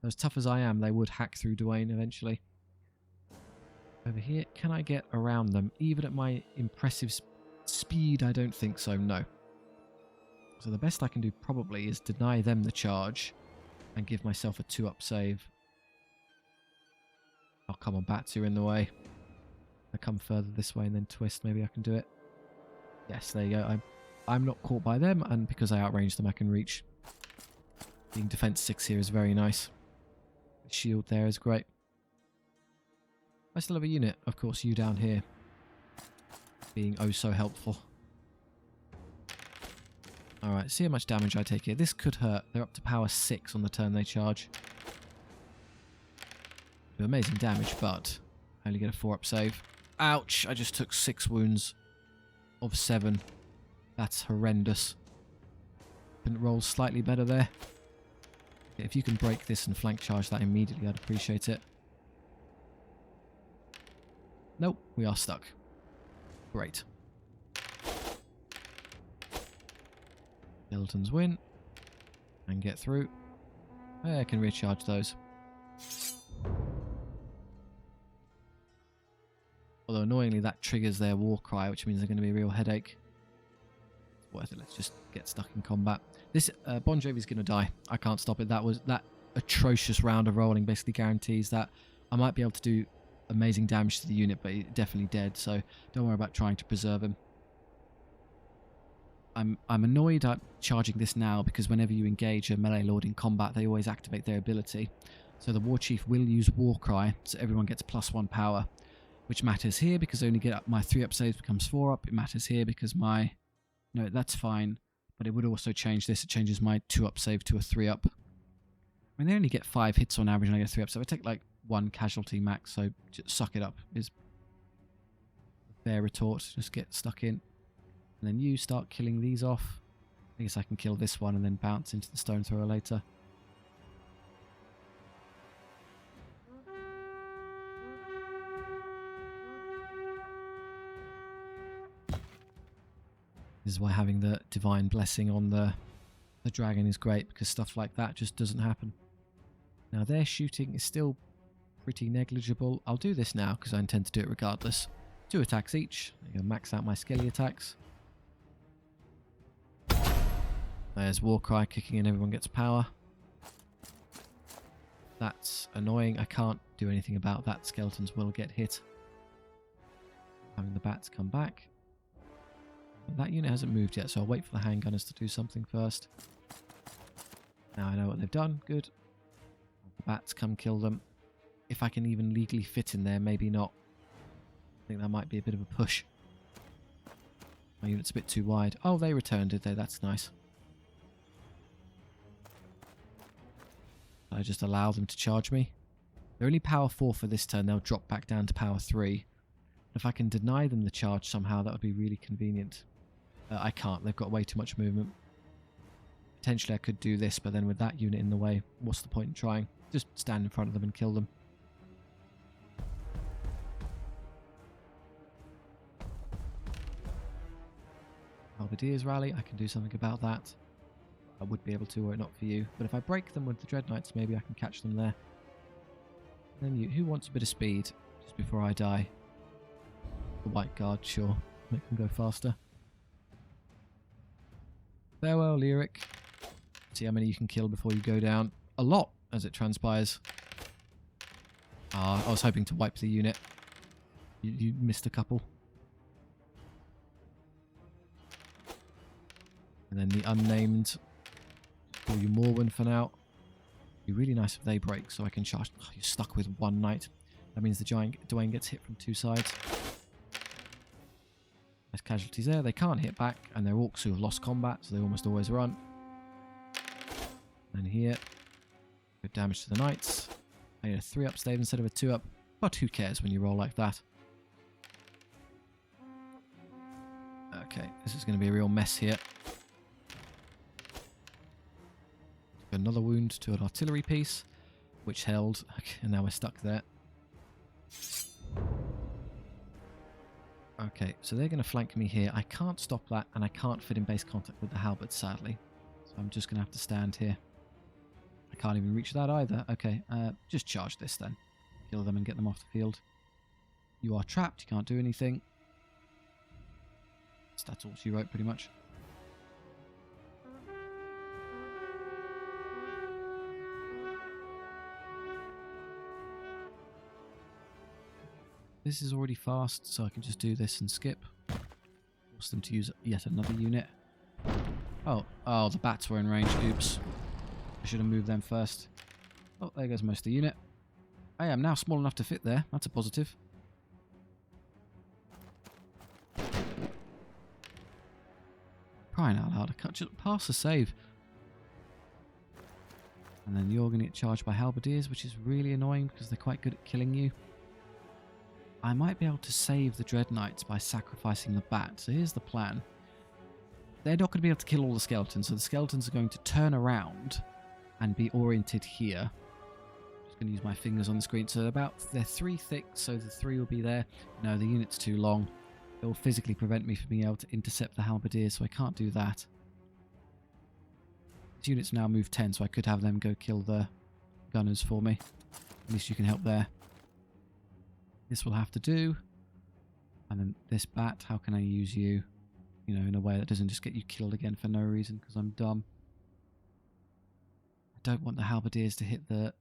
As tough as I am, they would hack through Dwayne eventually. Over here, can I get around them? Even at my impressive speed, I don't think so, no. So the best I can do probably is deny them the charge and give myself a 2-up save. Oh, come on, bats, you're in the way. I come further this way and then twist, maybe I can do it. Yes, there you go. I'm not caught by them, and because I outrange them, I can reach. Being defense 6 here is very nice. The shield there is great. I still have a unit, of course, you down here. Being oh so helpful. Alright, see how much damage I take here. This could hurt. They're up to power 6 on the turn they charge. do amazing damage, but I only get a 4-up save. Ouch! I just took 6 wounds of 7. That's horrendous. Couldn't roll slightly better there. Okay, if you can break this and flank charge that immediately, I'd appreciate it. Nope, we are stuck. Great. Skeletons win. And get through. I can recharge those. Although annoyingly that triggers their war cry, which means they're going to be a real headache. It's worth it. Let's just get stuck in combat. This Bon Jovi's going to die. I can't stop it. That atrocious round of rolling basically guarantees that I might be able to do amazing damage to the unit, but he's definitely dead. So don't worry about trying to preserve him. I'm annoyed at charging this now because whenever you engage a melee lord in combat, they always activate their ability. So the war chief will use war cry, so everyone gets +1 power, which matters here because I only get up my 3-up saves becomes 4-up. It matters here because my... No, that's fine, but it would also change this. It changes my 2-up save to a 3-up. I mean, they only get 5 hits on average and I get 3-up, so I take like 1 casualty max, so just suck it up is a fair retort. Just get stuck in. And then you start killing these off. I guess I can kill this one and then bounce into the stone thrower later. This is why having the divine blessing on the dragon is great, because stuff like that just doesn't happen. Now their shooting is still pretty negligible. I'll do this now because I intend to do it regardless. 2 attacks each. I'm going to max out my skelly attacks. There's Warcry kicking in, everyone gets power. That's annoying. I can't do anything about that. Skeletons will get hit. Having the bats come back. But that unit hasn't moved yet, so I'll wait for the handgunners to do something first. Now I know what they've done. Good. The bats come kill them. If I can even legally fit in there, maybe not. I think that might be a bit of a push. My unit's a bit too wide. Oh, they returned, did they? That's nice. I just allow them to charge me. They're only power 4 for this turn. They'll drop back down to power 3. If I can deny them the charge somehow, that would be really convenient. I can't. They've got way too much movement. Potentially I could do this, but then with that unit in the way, what's the point in trying? Just stand in front of them and kill them. Halberdiers rally. I can do something about that. I would be able to, were it not for you. But if I break them with the Dread Knights, maybe I can catch them there. And then you, who wants a bit of speed just before I die? The White Guard, sure. Make them go faster. Farewell, Lyric. See how many you can kill before you go down. A lot, as it transpires. Ah, I was hoping to wipe the unit. You missed a couple. And then the unnamed. Call you Morwen for now. It'd be really nice if they break so I can charge. Oh, you're stuck with 1 knight. That means the giant Dwayne gets hit from 2 sides. There's casualties there. They can't hit back, and they're orcs who have lost combat, so they almost always run. And here, good damage to the knights. I need a 3-up stave instead of a 2-up, but who cares when you roll like that? Okay, this is going to be a real mess here. Another wound to an artillery piece, which held. Okay, and now we're stuck there. Okay, so they're going to flank me here. I can't stop that, and I can't fit in base contact with the halberd, sadly. So I'm just going to have to stand here. I can't even reach that either. Okay, just charge this then. Kill them and get them off the field. You are trapped. You can't do anything. So that's all she wrote, pretty much. This is already fast, so I can just do this and skip. Force them to use yet another unit. Oh, the bats were in range. Oops. I should have moved them first. Oh, there goes most of the unit. I am now small enough to fit there. That's a positive. Crying out loud, I can't just pass a save. And then you're going to get charged by halberdiers, which is really annoying because they're quite good at killing you. I might be able to save the Dread Knights by sacrificing the bat. So here's the plan. They're not going to be able to kill all the skeletons, so the skeletons are going to turn around and be oriented here. Just going to use my fingers on the screen. So they're 3 thick, so the 3 will be there. No, the unit's too long. It will physically prevent me from being able to intercept the halberdiers, so I can't do that. This unit's now moved 10, so I could have them go kill the gunners for me. At least you can help there. This will have to do. And then this bat, how can I use you? You know, in a way that doesn't just get you killed again for no reason, because I'm dumb. I don't want the halberdiers to hit the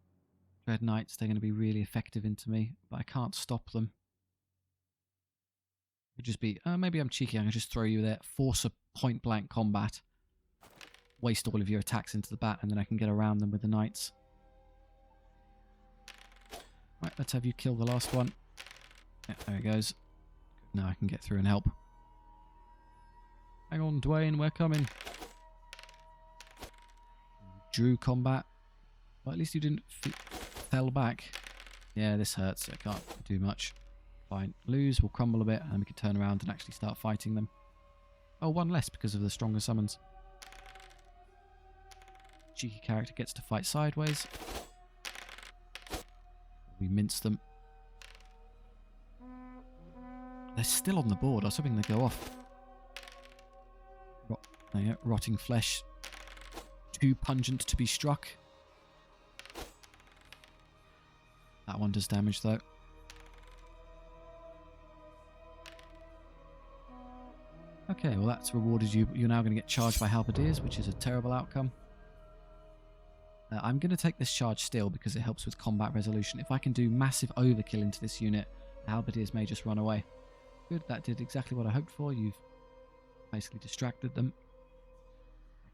Dread Knights. They're going to be really effective into me, but I can't stop them. It would just be, maybe I'm cheeky, I can just throw you there, force a point-blank combat, waste all of your attacks into the bat, and then I can get around them with the knights. Right, let's have you kill the last one. Yeah, there it goes. Now I can get through and help. Hang on, Dwayne, we're coming. Drew combat. Well, at least you didn't fell back. Yeah, this hurts. I can't do much. Fine. Lose, we'll crumble a bit, and then we can turn around and actually start fighting them. Oh, 1 less because of the stronger summons. Cheeky character gets to fight sideways. We mince them. They're still on the board. I was hoping they'd go off. There you go. Rotting flesh. Too pungent to be struck. That one does damage though. Okay, well that's rewarded you. You're now going to get charged by halberdiers, which is a terrible outcome. I'm going to take this charge still because it helps with combat resolution. If I can do massive overkill into this unit, the halberdiers may just run away. Good, that did exactly what I hoped for. You've basically distracted them.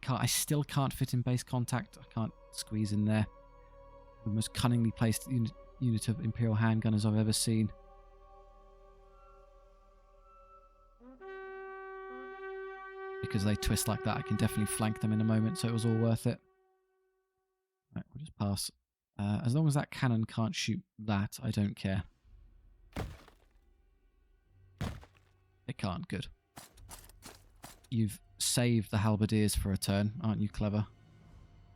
I still can't fit in base contact. I can't squeeze in there. The most cunningly placed unit of Imperial handgunners I've ever seen. Because they twist like that, I can definitely flank them in a moment, so it was all worth it. Right, we'll just pass. As long as that cannon can't shoot that, I don't care. It can't, good. You've saved the halberdiers for a turn, aren't you clever?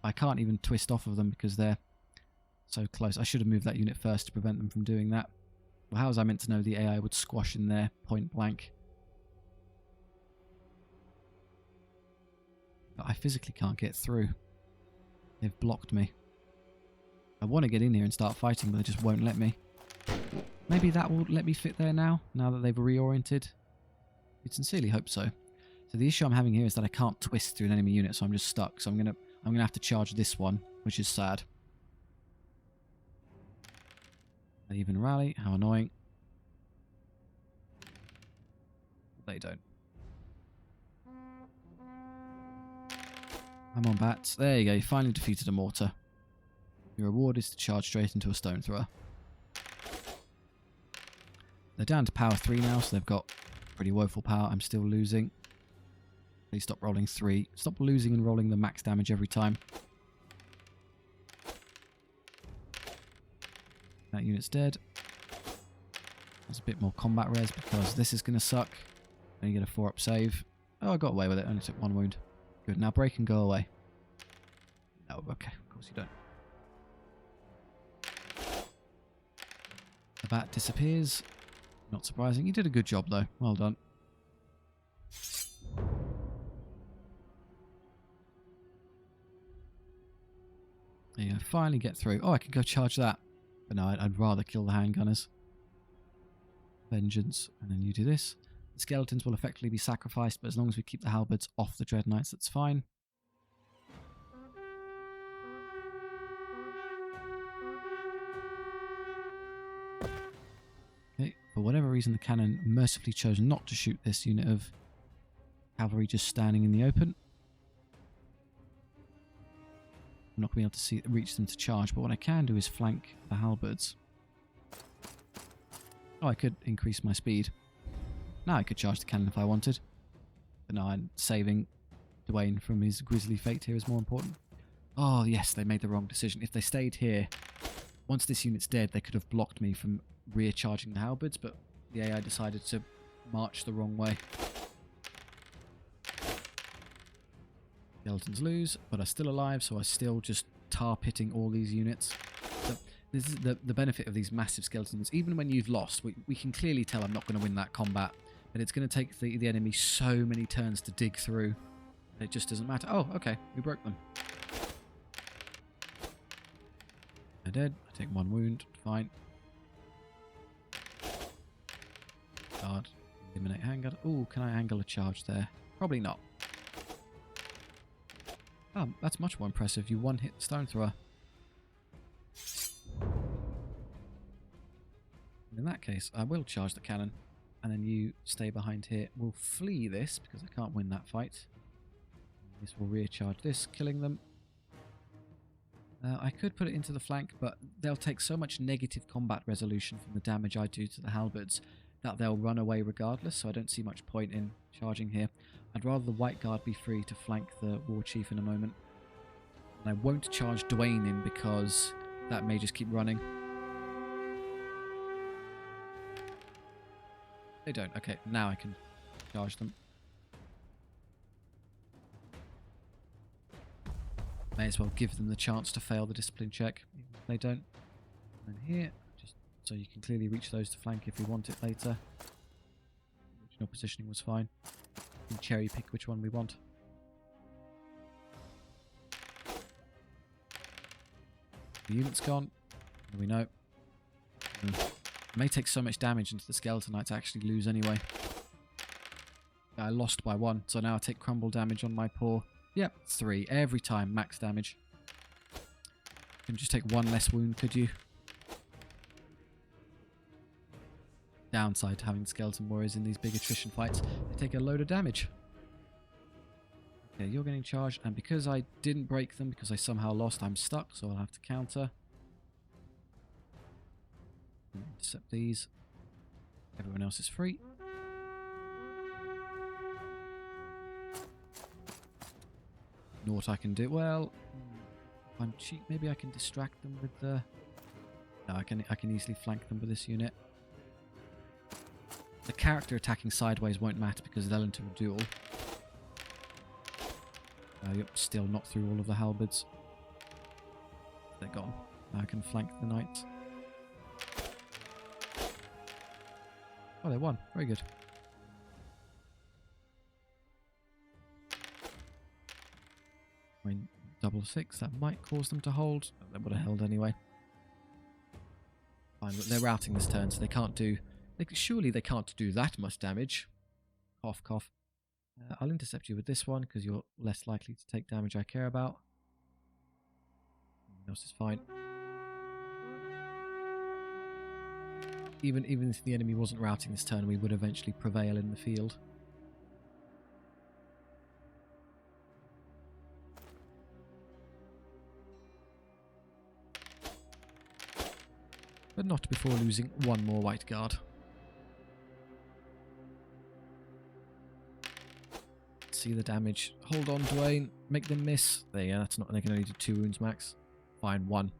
I can't even twist off of them because they're so close. I should have moved that unit first to prevent them from doing that. Well, how was I meant to know the AI would squash in there point blank? But I physically can't get through. They've blocked me. I want to get in here and start fighting, but they just won't let me. Maybe that will let me fit there now that they've reoriented. You'd sincerely hope so. So the issue I'm having here is that I can't twist through an enemy unit, so I'm just stuck. So I'm gonna have to charge this one, which is sad. They even rally. How annoying. They don't. I'm on bats. There you go. You finally defeated a mortar. Your reward is to charge straight into a stone thrower. They're down to power 3 now, so they've got pretty woeful power. I'm still losing. Please stop rolling 3. Stop losing and rolling the max damage every time. That unit's dead. There's a bit more combat res because this is going to suck. Then you get a 4-up save. Oh, I got away with it. Only took 1 wound. Good. Now break and go away. No, okay. Of course you don't. The bat disappears. Not surprising. You did a good job though. Well done. There you go. Finally get through. Oh, I can go charge that. But no, I'd rather kill the handgunners. Vengeance. And then you do this. The skeletons will effectively be sacrificed, but as long as we keep the halberds off the Dread Knights, that's fine. Okay, for whatever reason the cannon mercifully chose not to shoot this unit of cavalry just standing in the open. I'm not going to be able to reach them to charge, but what I can do is flank the halberds. Oh, I could increase my speed. Now I could charge the cannon if I wanted. But no, I'm saving Dwayne from his grisly fate here is more important. Oh, yes, they made the wrong decision. If they stayed here, once this unit's dead, they could have blocked me from rear charging the halberds, but the AI decided to march the wrong way. Skeletons lose, but are still alive, so I still just tar pitting all these units. So this is the benefit of these massive skeletons. Even when you've lost, we can clearly tell I'm not going to win that combat, but it's going to take the enemy so many turns to dig through. It just doesn't matter. Oh, okay, we broke them. They're dead. I take 1 wound. Fine. Guard. Eliminate handguard. Oh, can I angle a charge there? Probably not. Oh, that's much more impressive. You one-hit stone thrower. In that case, I will charge the cannon. And then you stay behind here. We'll flee this, because I can't win that fight. This will rear charge this, killing them. I could put it into the flank, but they'll take so much negative combat resolution from the damage I do to the halberds that they'll run away regardless, so I don't see much point in charging here. I'd rather the White Guard be free to flank the War Chief in a moment. And I won't charge Dwayne in because that may just keep running. They don't. Okay, now I can charge them. May as well give them the chance to fail the discipline check, even if they don't. And here, just so you can clearly reach those to flank if we want it later. Original positioning was fine. We can cherry pick which one we want. The unit's gone. We know. It may take so much damage into the skeleton knight to actually lose anyway. I lost by 1, so now I take crumble damage on my poor. Yep, 3 every time, max damage. You can just take 1 less wound, could you? Downside to having skeleton warriors in these big attrition fights, they take a load of damage. Okay, you're getting charged, and because I didn't break them, because I somehow lost, I'm stuck, so I'll have to counter. Intercept these. Everyone else is free. Know what I can do? Well, if I'm cheap, maybe I can distract them with the... No, I can easily flank them with this unit. The character attacking sideways won't matter because they'll enter a duel. Yep, still not through all of the halberds. They're gone. Now I can flank the knights. Oh, they won. Very good. I mean, 666, that might cause them to hold. They would have held anyway. Fine, but they're routing this turn, so they can't do... surely they can't do that much damage. Cough, cough. I'll intercept you with this one, because you're less likely to take damage I care about. Everything else is fine. Even if the enemy wasn't routing this turn, we would eventually prevail in the field. But not before losing 1 more White Guard. See the damage. Hold on, Dwayne. Make them miss. There you go. That's not. They can only do 2 wounds max. Fine, 1.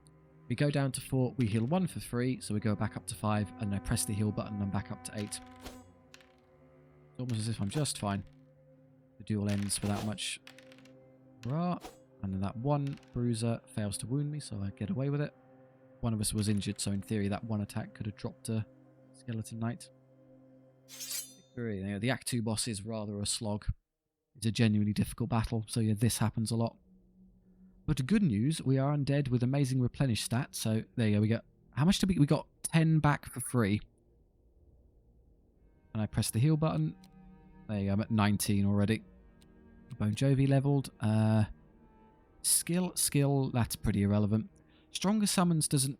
We go down to 4. We heal 1 for free, so we go back up to 5, and I press the heal button and I'm back up to 8. It's almost as if I'm just fine. The duel ends without much. Hurrah. And then that 1 bruiser fails to wound me, so I get away with it. One of us was injured, so in theory that 1 attack could have dropped a skeleton knight. Victory. You know, the Act 2 boss is rather a slog. It's a genuinely difficult battle, so yeah, this happens a lot. But good news, we are undead with amazing replenish stats, so there you go. We got, how much did we got 10 back for free. And I press the heal button. There you go, I'm at 19 already. Bon Jovi leveled. Skill, that's pretty irrelevant. Stronger Summons doesn't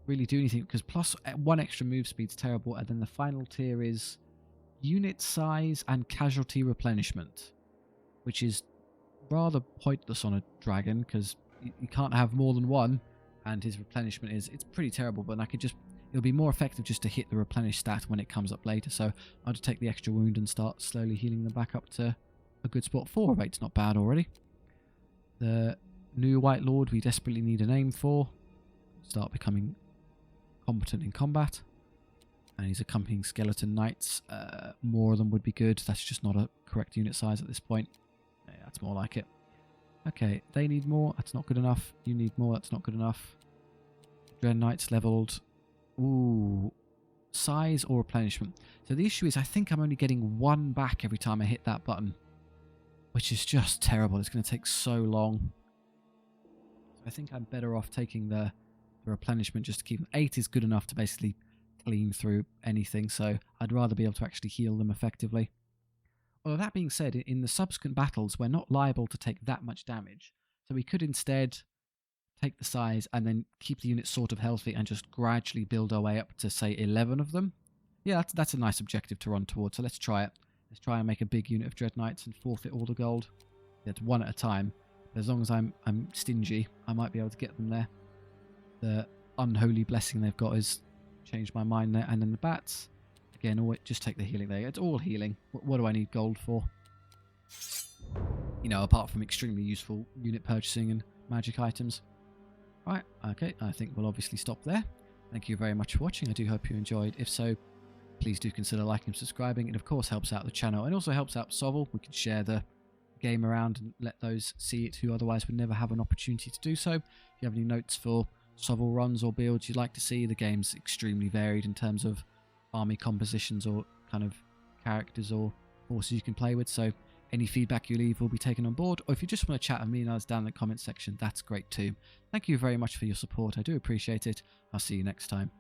really do anything because plus 1 extra move speed's terrible, and then the final tier is unit size and casualty replenishment, which is rather pointless on a dragon because you can't have more than 1, and his replenishment it's pretty terrible. But I could just, it'll be more effective just to hit the replenish stat when it comes up later. So I'll just take the extra wound and start slowly healing them back up to a good spot. 4 rate's not bad already. The new Wight Lord we desperately need a name for. Start becoming competent in combat. And he's accompanying skeleton knights. More of them would be good. That's just not a correct unit size at this point. Yeah, that's more like it. Okay, they need more. That's not good enough. You need more. That's not good enough. Dread Knights leveled. Ooh. Size or replenishment. So the issue is I think I'm only getting 1 back every time I hit that button. Which is just terrible. It's going to take so long. I think I'm better off taking the replenishment just to keep them. 8 is good enough to basically clean through anything. So I'd rather be able to actually heal them effectively. Although that being said, in the subsequent battles, we're not liable to take that much damage. So we could instead take the size and then keep the unit sort of healthy and just gradually build our way up to, say, 11 of them. Yeah, that's a nice objective to run towards. So let's try it. Let's try and make a big unit of Dread Knights and forfeit all the gold. Yeah, it's 1 at a time. But as long as I'm stingy, I might be able to get them there. The unholy blessing they've got has changed my mind there. And then the bats. Again, just take the healing there. It's all healing. What do I need gold for? You know, apart from extremely useful unit purchasing and magic items. Right, okay, I think we'll obviously stop there. Thank you very much for watching. I do hope you enjoyed. If so, please do consider liking and subscribing. It, of course, helps out the channel and also helps out SOVL. We can share the game around and let those see it who otherwise would never have an opportunity to do so. If you have any notes for SOVL runs or builds you'd like to see, the game's extremely varied in terms of army compositions or kind of characters or forces you can play with, so any feedback you leave will be taken on board, or if you just want to chat with me and us down in the comment section, that's great too. Thank you very much for your support. I do appreciate it. I'll see you next time.